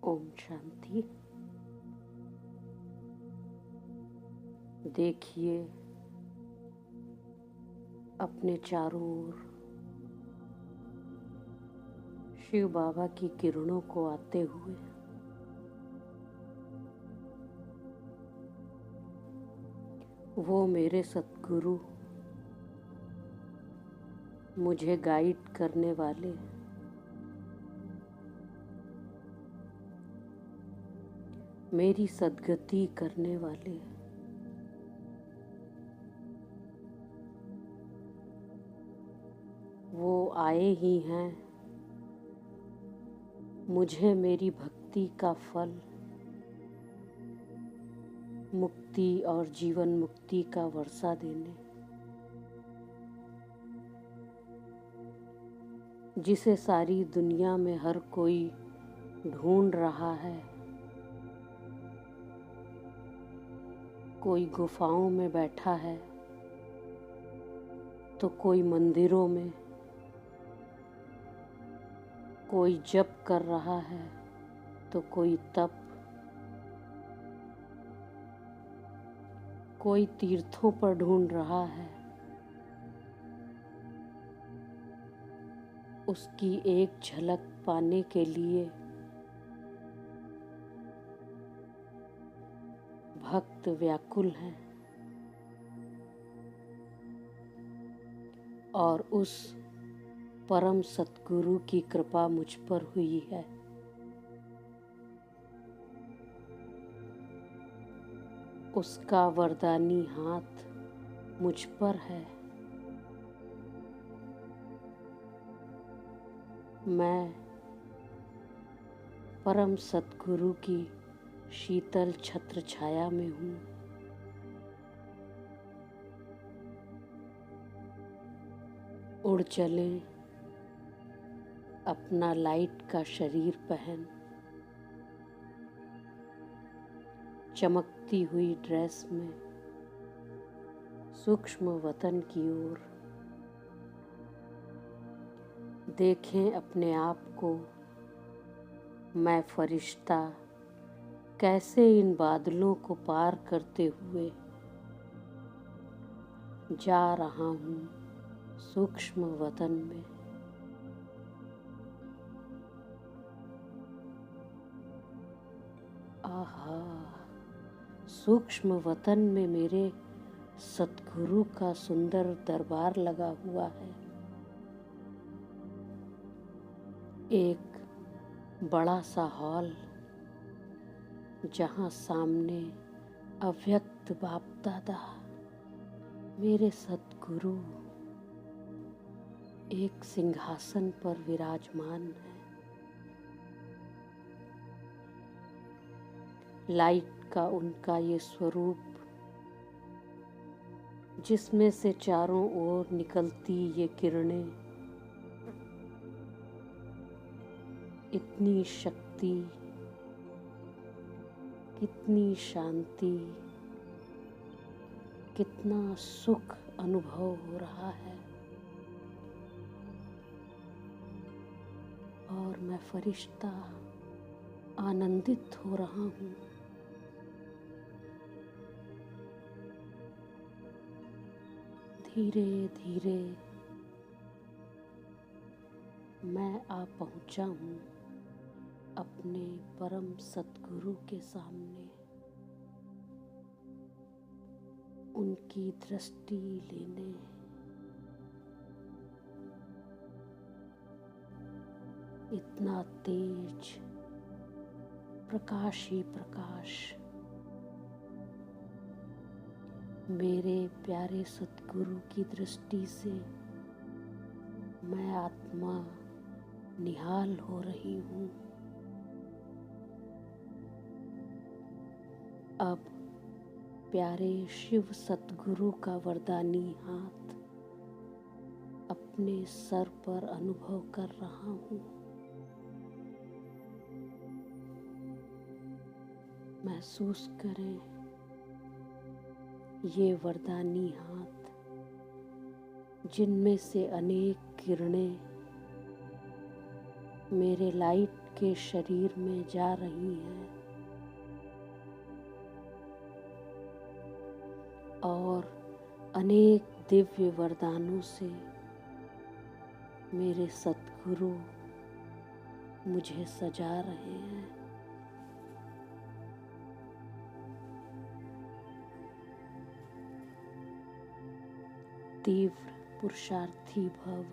ओम शांति। देखिए अपने चारों ओर शिव बाबा की किरणों को आते हुए। वो मेरे सद्गुरु, मुझे गाइड करने वाले, मेरी सद्गति करने वाले, वो आए ही हैं मुझे मेरी भक्ति का फल, मुक्ति और जीवन मुक्ति का वर्षा देने, जिसे सारी दुनिया में हर कोई ढूंढ रहा है। कोई गुफाओं में बैठा है तो कोई मंदिरों में, कोई जप कर रहा है तो कोई तप, कोई तीर्थों पर ढूंढ रहा है। उसकी एक झलक पाने के लिए भक्त व्याकुल हैं और उस परम सद्गुरु की कृपा मुझ पर हुई है। उसका वरदानी हाथ मुझ पर है। मैं परम सद्गुरु की शीतल छत्र छाया में हूँ। उड़ चले अपना लाइट का शरीर पहन, चमकती हुई ड्रेस में सूक्ष्म वतन की ओर। देखें अपने आप को, मैं फरिश्ता कैसे इन बादलों को पार करते हुए जा रहा हूँ सूक्ष्म वतन में। आहा, सूक्ष्म वतन में मेरे सद्गुरु का सुंदर दरबार लगा हुआ है। एक बड़ा सा हॉल, जहाँ सामने अव्यक्त बाप दादा मेरे सद्गुरु एक सिंहासन पर विराजमान है। लाइट का उनका ये स्वरूप, जिसमें से चारों ओर निकलती ये किरणें, इतनी शक्ति, कितनी शांति, कितना सुख अनुभव हो रहा है। और मैं फरिश्ता आनंदित हो रहा हूँ। धीरे धीरे मैं आ पहुँचा हूँ अपने परम सद्गुरु के सामने। उनकी दृष्टि लेने, इतना तेज प्रकाश ही प्रकाश मेरे प्यारे सद्गुरु की दृष्टि से मैं आत्मा निहाल हो रही हूँ। अब प्यारे शिव सद्गुरु का वरदानी हाथ अपने सर पर अनुभव कर रहा हूँ। महसूस करें ये वरदानी हाथ, जिनमें से अनेक किरणें मेरे लाइट के शरीर में जा रही हैं और अनेक दिव्य वरदानों से मेरे सद्गुरु मुझे सजा रहे हैं। तीव्र पुरुषार्थी भव,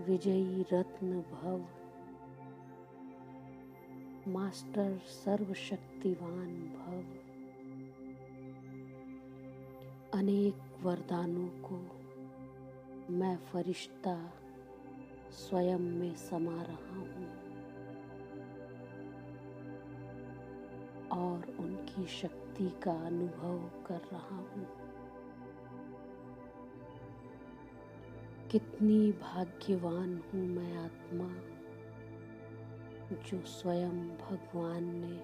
विजयी रत्न भव, मास्टर सर्वशक्तिवान भव। अनेक वरदानों को मैं फरिश्ता स्वयं में समा रहा हूँ और उनकी शक्ति का अनुभव कर रहा हूँ। कितनी भाग्यवान हूँ मैं आत्मा, जो स्वयं भगवान ने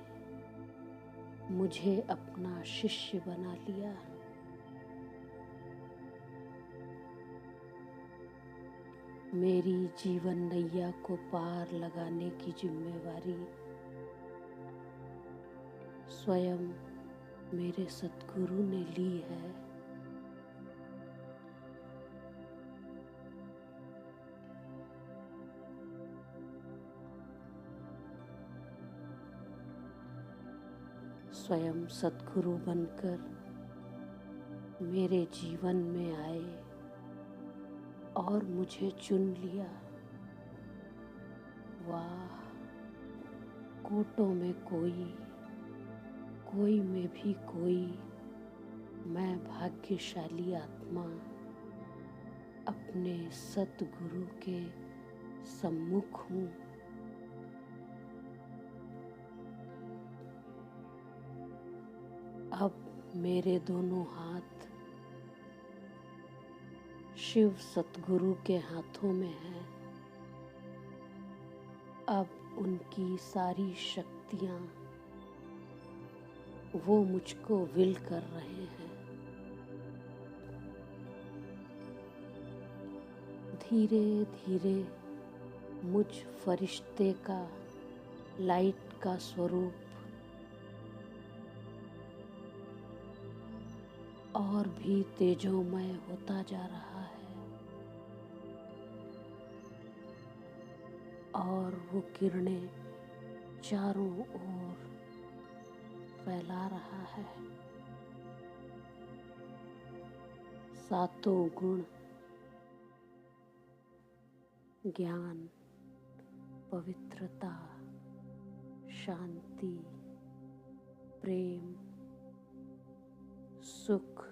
मुझे अपना शिष्य बना लिया। मेरी जीवन नैया को पार लगाने की जिम्मेवारी स्वयं मेरे सद्गुरु ने ली है। स्वयं सद्गुरु बनकर मेरे जीवन में आए और मुझे चुन लिया। वाह, कोटों में कोई, कोई में भी कोई, मैं भाग्यशाली आत्मा अपने सतगुरु के सम्मुख हूँ। अब मेरे दोनों हाथ शिव सतगुरु के हाथों में हैं। अब उनकी सारी शक्तियाँ वो मुझको विल कर रहे हैं। धीरे धीरे मुझ फरिश्ते का, लाइट का स्वरूप और भी तेजोमय होता जा रहा है और वो किरणें चारों ओर फैला रहा है। सातों गुण, ज्ञान, पवित्रता, शांति, प्रेम, सुख,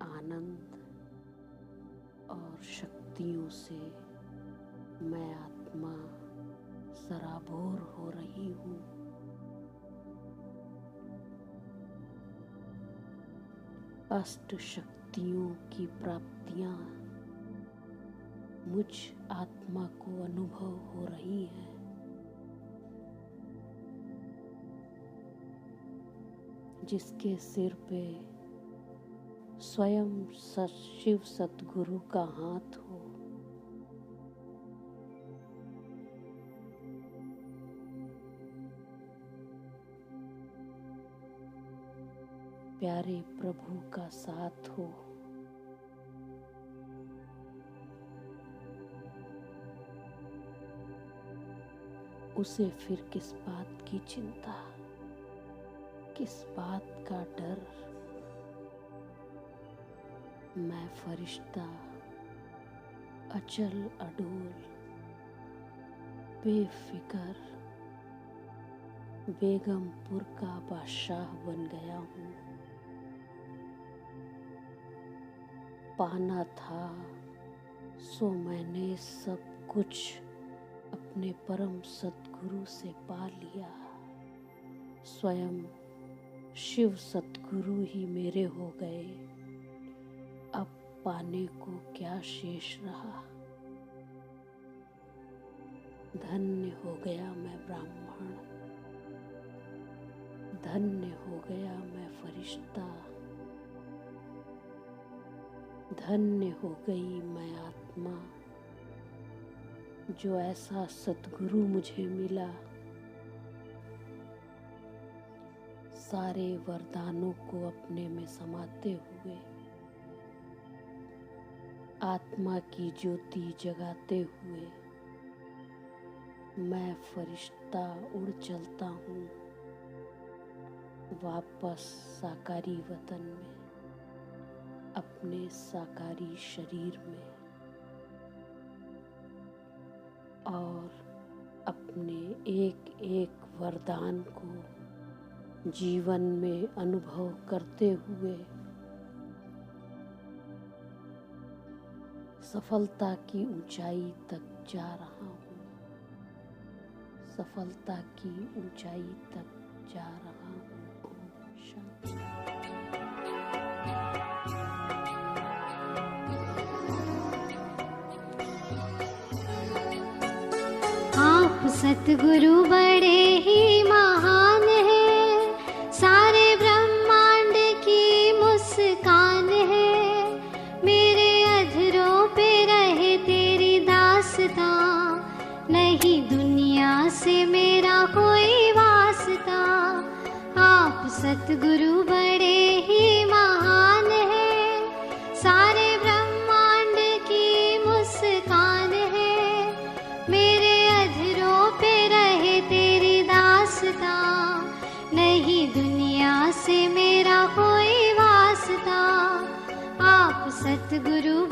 आनंद और शक्तियों से मैं आत्मा सराबोर हो रही हूँ। अष्ट शक्तियों की प्राप्तियाँ मुझ आत्मा को अनुभव हो रही है। जिसके सिर पे स्वयं शिव सतगुरु का हाथ हो। प्यारे प्रभु का साथ हो। उसे फिर किस बात की चिंता, किस बात का डर। मैं फरिश्ता अचल अडोल, बेफिकर बेगमपुर का बादशाह बन गया हूँ। पाना था सो मैंने सब कुछ अपने परम सद्गुरु से पा लिया। स्वयं शिव सतगुरु ही मेरे हो गए। अब पाने को क्या शेष रहा। धन्य हो गया मैं ब्राह्मण, धन्य हो गया मैं फरिश्ता, धन्य हो गई मैं आत्मा। जो ऐसा सतगुरु मुझे मिला, सारे वरदानों को अपने में समाते हुए, आत्मा की ज्योति जगाते हुए मैं फरिश्ता उड़ चलता हूँ वापस साकारी वतन में, अपने साकारी शरीर में, और अपने एक एक वरदान को जीवन में अनुभव करते हुए सफलता की ऊंचाई तक जा रहा हूँ, सफलता की ऊंचाई तक जा रहा हूँ। शांति। आप सतगुरु बड़े ही महान हैं, सारे ब्रह्मांड की मुस्कान है, मेरे अधरों पे रहे तेरी दास्तां, नहीं दुनिया से मेरा कोई वास्ता। आप सतगुरु बड़े ही महान हैं, सारे ब्रह्मांड की मुस्कान है, मेरे अधरों पे रहे तेरी दास्तां, नहीं दुनिया से मेरा कोई वास्ता। आप सतगुरु